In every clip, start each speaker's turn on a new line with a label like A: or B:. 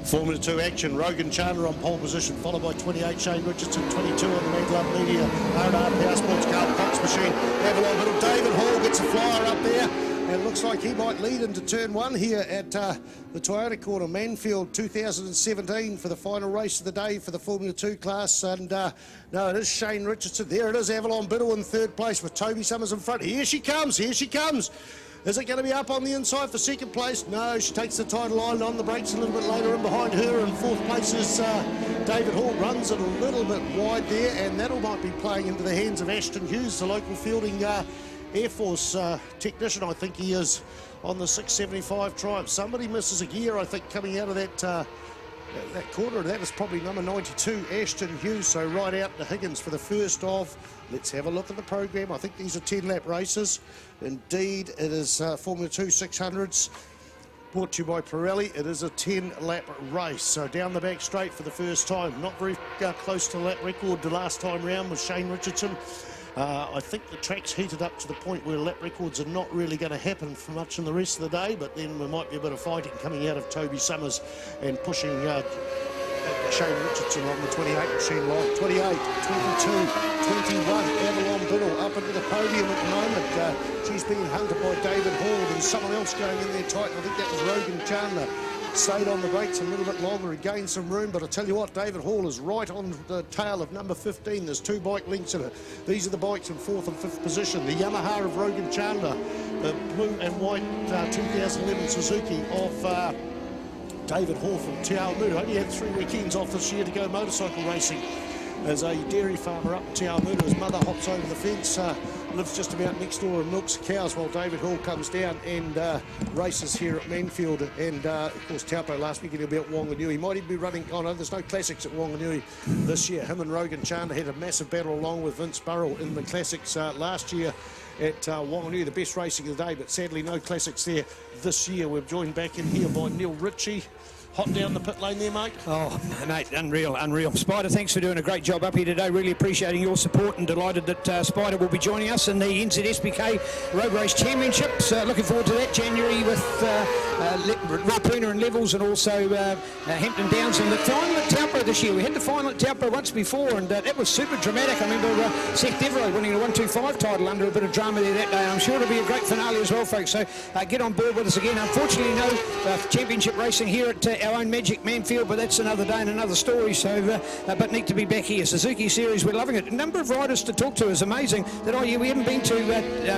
A: Formula 2 action. Rogan Chandler on pole position, followed by 28 Shane Richardson, 22 on the Mad Love Media, R&R Power Sports Carl Cox Machine, Avalon Little. David Hall gets a flyer up there, and it looks like he might lead into turn one here at the Toyota Corner, Manfeild 2017 for the final race of the day for the Formula 2 class. And no, it is Shane Richardson. There it is, Avalon Biddle in third place with Toby Summers in front. Here she comes, here she comes. Is it going to be up on the inside for second place? No, she takes the title line on the brakes a little bit later, and behind her in fourth place is David Hall. Runs it a little bit wide there, and that might be playing into the hands of Ashton Hughes, the local fielding Air Force technician, I think he is, on the 675 Triumph. Somebody misses a gear, I think, coming out of that corner. That is probably number 92, Ashton Hughes. So right out to Higgins for the first of. Let's have a look at the program. I think these are 10-lap races. Indeed, it is Formula 2 600s. Brought to you by Pirelli. It is a 10-lap race. So down the back straight for the first time. Not very close to lap record the last time round with Shane Richardson. I think the track's heated up to the point where lap records are not really going to happen for much in the rest of the day, but then there might be a bit of fighting coming out of Toby Summers and pushing Shane Richardson on the 28 machine line. 28, 22, 21, Avalon Biddle up into the podium at the moment. She's being hunted by David Hall. There's someone else going in there tight, and I think that was Rogan Chandler. Stayed on the brakes a little bit longer and gained some room, but I tell you what, David Hall is right on the tail of number 15. There's two bike links in it. These are the bikes in fourth and fifth position. The Yamaha of Rogan Chandler, the blue and white 2011 Suzuki of David Hall from Te Awamutu. Only had 3 weekends off this year to go motorcycle racing as a dairy farmer up in Te Awamutu. His mother hops over the fence, lives just about next door and milks cows while David Hall comes down and races here at Manfeild. And of course Taupo last weekend he'll be at Wanganui. He might even be running, oh no, there's no classics at Wanganui this year. Him and Rogan Chandler had a massive battle along with Vince Burrell in the classics last year at Wanganui, the best racing of the day, but sadly no classics there this year. We're joined back in here by Neil Ritchie. Hot down the pit lane there, mate. Oh,
B: mate, unreal, unreal. Spider, thanks for doing a great job up here today. Really appreciating your support and delighted that Spider will be joining us in the NZSBK Road Race Championships. Looking forward to that January with Rapuna and Levels, and also Hampton Downs, and the final at Taupo this year. We had the final at Taupo once before, and that was super dramatic. I remember Seth Devereaux winning a 125 title under a bit of drama there that day. I'm sure it'll be a great finale as well, folks. So get on board with us again. Unfortunately, no championship racing here at our own Magic Manfeild, but that's another day and another story. So, but neat to be back here. Suzuki Series, we're loving it. A number of riders to talk to is amazing. That we haven't been to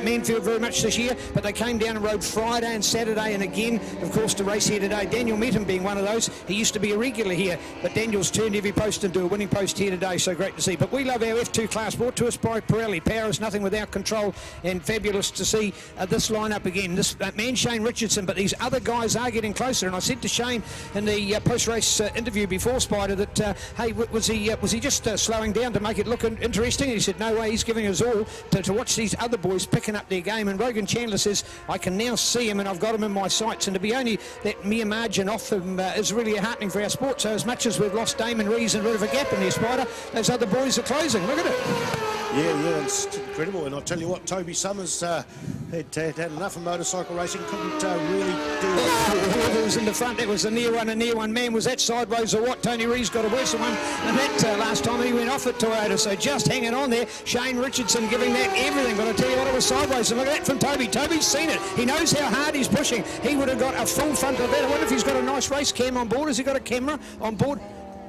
B: Manfeild very much this year, but they came down and rode Friday and Saturday, and again, of course, to race here today. Daniel Metten being one of those. He used to be a regular here, but Daniel's turned every post into a winning post here today. So great to see. But we love our F2 class, brought to us by Pirelli. Power is nothing without control, and fabulous to see this lineup again. This man Shane Richardson, but these other guys are getting closer. And I said to Shane in the post-race interview before, Spider, that hey, was he just slowing down to make it look interesting? And he said no way, he's giving us all to watch these other boys picking up their game. And Rogan Chandler says I can now see him and I've got him in my sights, and to be only that mere margin off him is really heartening for our sport. So as much as we've lost Damon Rees and a bit of a gap in there, Spider, those other boys are closing. Look at it.
A: Yeah, it's incredible. And I'll tell you what, Toby Summers had enough of motorcycle racing, couldn't really do it.
B: It was in the front, that was a near one. Man, was that sideways or what? Tony Rees got a worse one, and that last time he went off at Toyota. So just hanging on there. Shane Richardson giving that everything, but I tell you what, it was sideways. And look at that from Toby. Toby's seen it. He knows how hard he's pushing. He would have got a full front of that. I wonder if he's got a nice race cam on board. Has he got a camera on board?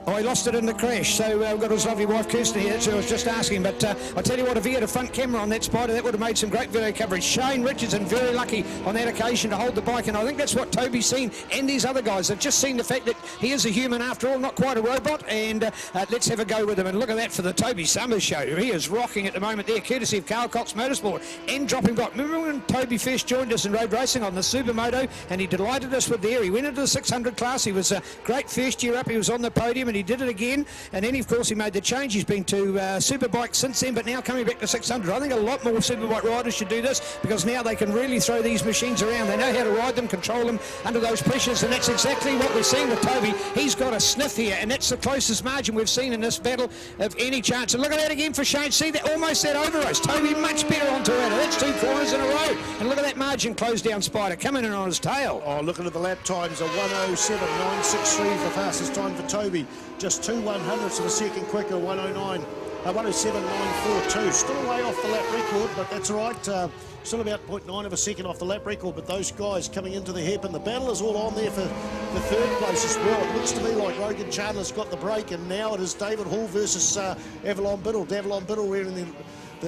B: Oh, he lost it in the crash, so we've got his lovely wife Kirsten here, that's who I was just asking. But I tell you what, if he had a front camera on that, Spider, that would have made some great video coverage. Shane Richardson very lucky on that occasion to hold the bike, and I think that's what Toby's seen, and these other guys. They've just seen the fact that he is a human after all, not quite a robot, and let's have a go with him. And look at that for the Toby Summers show. He is rocking at the moment there, courtesy of Carl Cox Motorsport and dropping block. Remember when Toby first joined us in road racing on the Supermoto, and he delighted us with there. He went into the 600 class. He was a great first year up. He was on the podium, and he did it again, and then of course he made the change. He's been to Superbike since then, but now coming back to 600. I think a lot more Superbike riders should do this, because now they can really throw these machines around. They know how to ride them, control them under those pressures, and that's exactly what we're seeing with Toby. He's got a sniff here, and that's the closest margin we've seen in this battle of any chance. And look at that again for Shane. See that, almost that over race. Toby much better on Toyota. That's 2 corners in a row. And look at that margin close down Spider coming in on his tail.
A: Oh, looking at the lap times, a 107.963 the fastest time for Toby. Just 2/100ths of a second quicker, 107.942. Still way off the lap record, but that's all right. Still about 0.9 of a second off the lap record, but those guys coming into the hairpin. The battle is all on there for the third place as well. It looks to me like Rogan Chandler's got the break, and now it is David Hall versus Avalon Biddle. Avalon Biddle wearing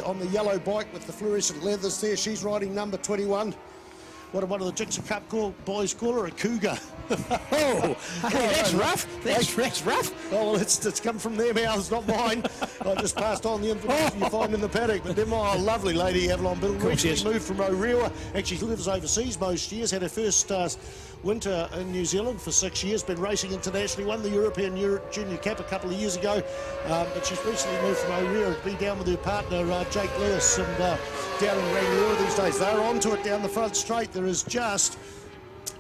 A: on the yellow bike with the fluorescent leathers there. She's riding number 21. What one of the Dixon Cup boys call her, a cougar.
B: Oh, hey, that's rough. That's rough.
A: Oh, well, it's come from their mouths, not mine. I just passed on the information you find in the paddock. But them, oh, lovely lady, Avalon Biddle. Recently moved from Orewa. Actually lives overseas most years. Had her first winter in New Zealand for 6 years. Been racing internationally. Won the European Junior Cup a couple of years ago. But she's recently moved from Orewa to be down with her partner, Jake Lewis, and down in Rangiora these days. They're onto it down the front straight. There is just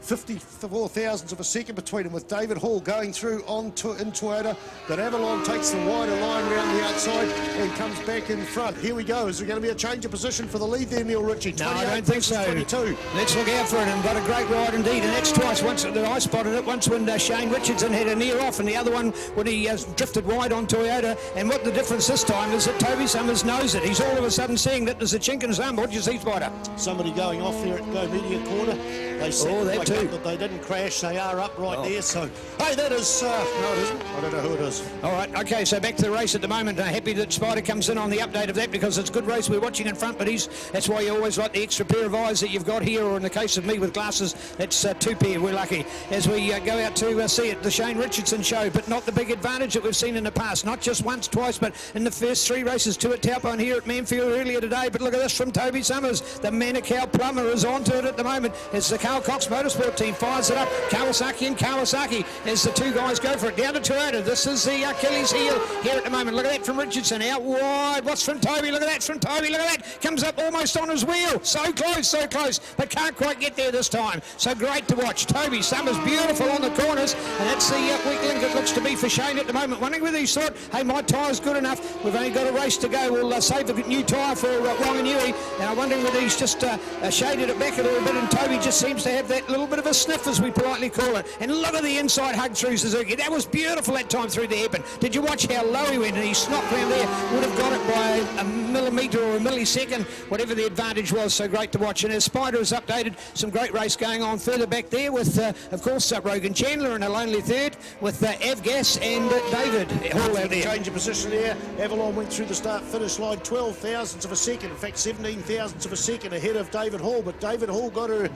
A: 54 thousandths of a second between them, with David Hall going through in Toyota, but Avalon takes the wider line around the outside and comes back in front. Here we go. Is there going to be a change of position for the lead there, Neil Ritchie?
B: No, I don't think so.
A: 22.
B: Let's look out for it, and got a great ride indeed, and that's twice. Once that I spotted it, once when Shane Richardson had a near off, and the other one when he drifted wide on Toyota. And what the difference this time is that Toby Summers knows it. He's all of a sudden seeing that there's a chink in his arm. What did you see, Spider?
A: Somebody going off there at Go Media Corner. They said
B: that too.
A: that they didn't crash. They are up right there. So, hey, that is... no, it isn't. I don't know who it is.
B: All right, okay, so back to the race at the moment. Happy that Spider comes in on the update of that, because it's a good race we're watching in front, but that's why you always like the extra pair of eyes that you've got here, or in the case of me with glasses, that's 2 pair. We're lucky as we go out to see it, the Shane Richardson show, but not the big advantage that we've seen in the past. Not just once, twice, but in the first 3 races, 2 at Taupo and here at Manfeild earlier today. But look at this from Toby Summers. The Manukau Plumber is onto it at the moment as the Carl Cox Motorsport team fires it up. Kawasaki and Kawasaki as the 2 guys go for it. Down to Toyota. This is the Achilles heel here at the moment. Look at that from Richardson. Out wide. What's from Toby? Look at that from Toby. Look at that. Comes up almost on his wheel. So close, but can't quite get there this time. So great to watch. Toby Summers, beautiful on the corners. And that's the weak link it looks to be for Shane at the moment. Wondering whether he's thought, hey, my tyre's good enough. We've only got a race to go. We'll save a new tyre for Wanganui. And I'm wondering whether he's just shaded it back a little bit. And Toby just seems to have that little bit of a sniff, as we politely call it. And look at the inside hug through Suzuki. That was beautiful that time through the hairpin. Did you watch how low he went? And he snocked round there. Would have got it by a millimetre or a millisecond, whatever the advantage was. So great to watch. And as Spider has updated, some great race going on further back there with, of course, Rogan Chandler in a lonely third with Avgas and David Hall out there.
A: Change of position there. Avalon went through the start-finish line 12 thousandths of a second. In fact, 17 thousandths of a second ahead of David Hall. But David Hall got her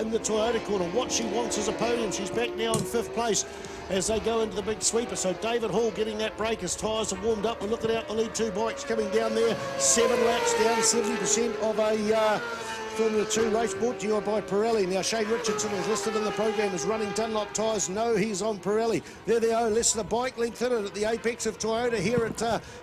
A: in the Toyota corner. What she wants is a podium. She's back now in 5th place as they go into the big sweeper. So David Hall getting that break as tyres are warmed up. We're looking out the lead 2 bikes coming down there. 7 laps down, 70% of a Formula 2 race brought to you by Pirelli. Now, Shane Richardson is listed in the program as running Dunlop tyres. No, he's on Pirelli. There they are, less than a bike length in it at the apex of Toyota here at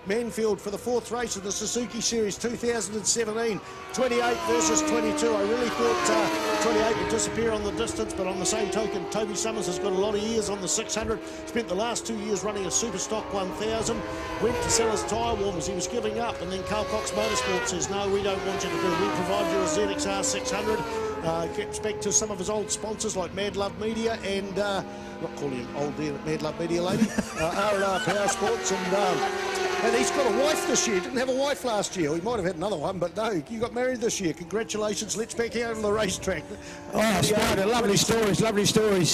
A: Manfeild for the 4th race of the Suzuki Series 2017. 28 versus 22. I really thought 28 would disappear on the distance, but on the same token, Toby Summers has got a lot of years on the 600. Spent the last 2 years running a Super Stock 1000. Went to sell his tyre warmers. He was giving up, and then Carl Cox Motorsport says, no, we don't want you to do it. We provide you a ZXR 600. Gets back to some of his old sponsors like Mad Love Media and not calling him old dear Mad Love Media lady, R&R Power Sports, and he's got a wife this year. Didn't have a wife last year. He might have had another one, but no, you got married this year. Congratulations. Let's back out on the racetrack.
B: Oh, Spider, lovely stories.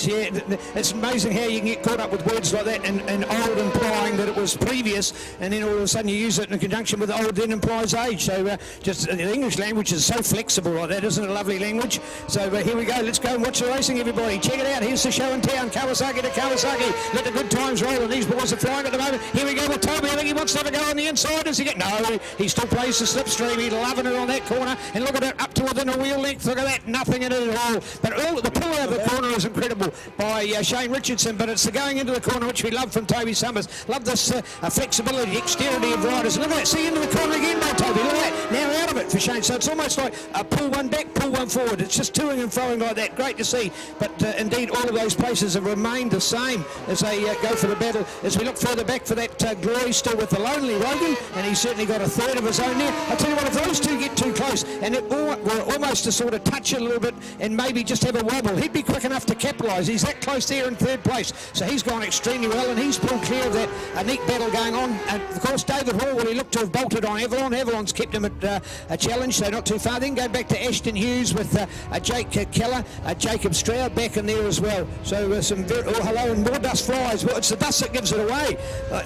B: Yeah, it's amazing how you can get caught up with words like that and old implying that it was previous, and then all of a sudden you use it in conjunction with old then implies age. So just the English language is so flexible like that, isn't it? A lovely language. So here we go. Let's go and watch the racing, everybody. Check it out. Here's the show in town. Kawasaki to Kawasaki. Let the good times roll, and these boys are flying at the moment. Here we go with Toby. I think he wants to have a go on the inside. Does he get? No, he still plays the slipstream. He's loving it on that corner. And look at it, up to within a wheel length. Look at that. Nothing in it at all. But all the pull out of the corner was incredible by Shane Richardson, but it's the going into the corner which we love from Toby Summers. Love this flexibility, dexterity of riders. Look at that, see into the corner again by Toby. Look at that, now out of it for Shane. So it's almost like pull one back, pull one forward. It's just toing and throwing like that. Great to see. But indeed, all of those places have remained the same as they go for the battle. As we look further back for that glory still with the lonely Rogan, and he's certainly got a third of his own there. I'll tell you what, if those two get too close, and it were almost to sort of touch a little bit and maybe just have a wobble, he'd be quick enough to capitalise. He's that close there in third place. So he's gone extremely well, and he's pulled clear of that neat battle going on. And of course, David Hall, well, he looked to have bolted on Avalon. Avalon's kept him at a challenge, so not too far. Then go back to Ashton Hughes with Jake Keller, Jacob Stroud back in there as well. So some hello, and more dust flies. Well, it's the dust that gives it away.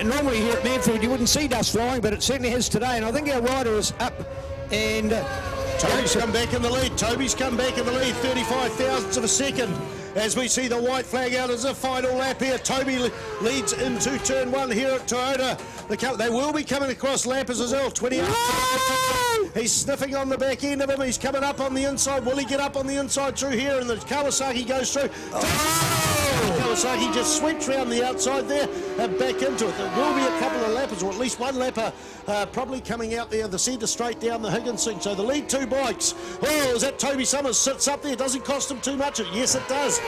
B: Normally here at Manfeild you wouldn't see dust flying, but it certainly has today. And I think our rider is up, and
A: Toby's come back in the lead. Toby's come back in the lead, 35 thousandths of a second. As we see the white flag out as a final lap here. Toby leads into turn one here at Toyota. They will be coming across lappers as well. 28. He's sniffing on the back end of him. He's coming up on the inside. Will he get up on the inside through here? And the Kawasaki goes through. Kawasaki just swept round the outside there and back into it. There will be a couple of lappers, or at least one lapper probably coming out there, the centre straight down the Higgins thing. So the lead two bikes. Oh, is that Toby Summers sits up there? Doesn't cost him too much. Yes, it does.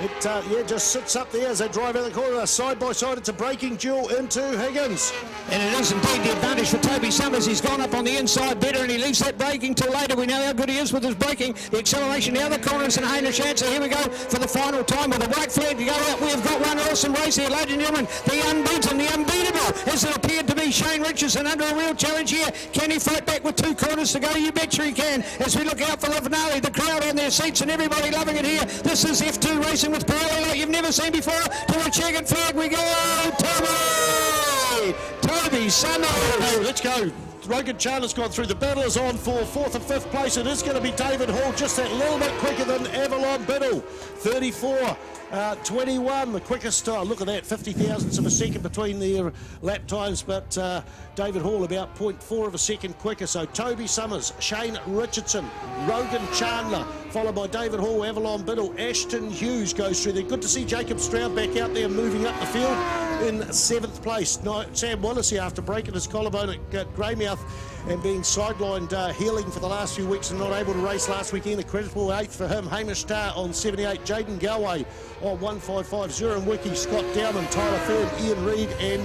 A: It just sits up there as they drive out the corner, side by side. It's a braking duel into Higgins.
B: And it is indeed the advantage for Toby Summers. He's gone up on the inside better, and he leaves that braking till later. We know how good he is with his braking. The acceleration down the corners and Hamish chance. So here we go for the final time with the white flag to go out. We've got one awesome race here, ladies and gentlemen. The unbeaten, the unbeatable, as it appeared to be Shane Richardson under a real challenge here. Can he fight back with 2 corners to go? You betcha he can. As we look out for the finale, the crowd in their seats and everybody loving it here. This is F2 racing with Pirelli like you've never seen before. To a checkered flag we go. Toby Summers.
A: Hey, let's go. Rogan Chandler's gone through. The battle is on for 4th and 5th place. It is going to be David Hall, just that little bit quicker than Avalon Biddle. 34.21, the quickest. Look at that, 50 thousandths of a second between their lap times, but David Hall about 0.4 of a second quicker. So Toby Summers, Shane Richardson, Rogan Chandler, followed by David Hall, Avalon Biddle, Ashton Hughes goes through there. Good to see Jacob Stroud back out there moving up the field in 7th place. Sam Wallace here after breaking his collarbone at Greymouth and being sidelined, healing for the last few weeks and not able to race last weekend. A creditable 8th for him. Hamish Starr on 78, Jaden Galway on 155, Zuram Wiki, Scott Dowman, Tyler Fern, Ian Reid and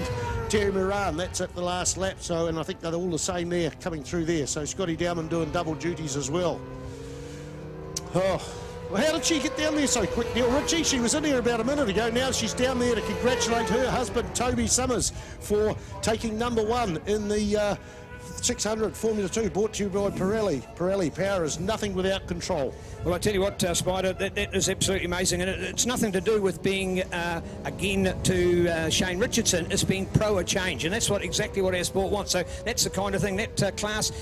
A: Terry Moran. That's at the last lap, so, and I think they're all the same there coming through there. So Scotty Dowman doing double duties as well. Oh, well, how did she get down there so quick, Neil Ritchie? She was in here about a minute ago. Now she's down there to congratulate her husband, Toby Summers, for taking number 1 in the 600 Formula 2, brought to you by Pirelli. Pirelli, power is nothing without control.
B: Well, I tell you what, Spider, that is absolutely amazing, and it's nothing to do with being, again, to Shane Richardson. It's being pro a change, and that's exactly what our sport wants. So that's the kind of thing, that class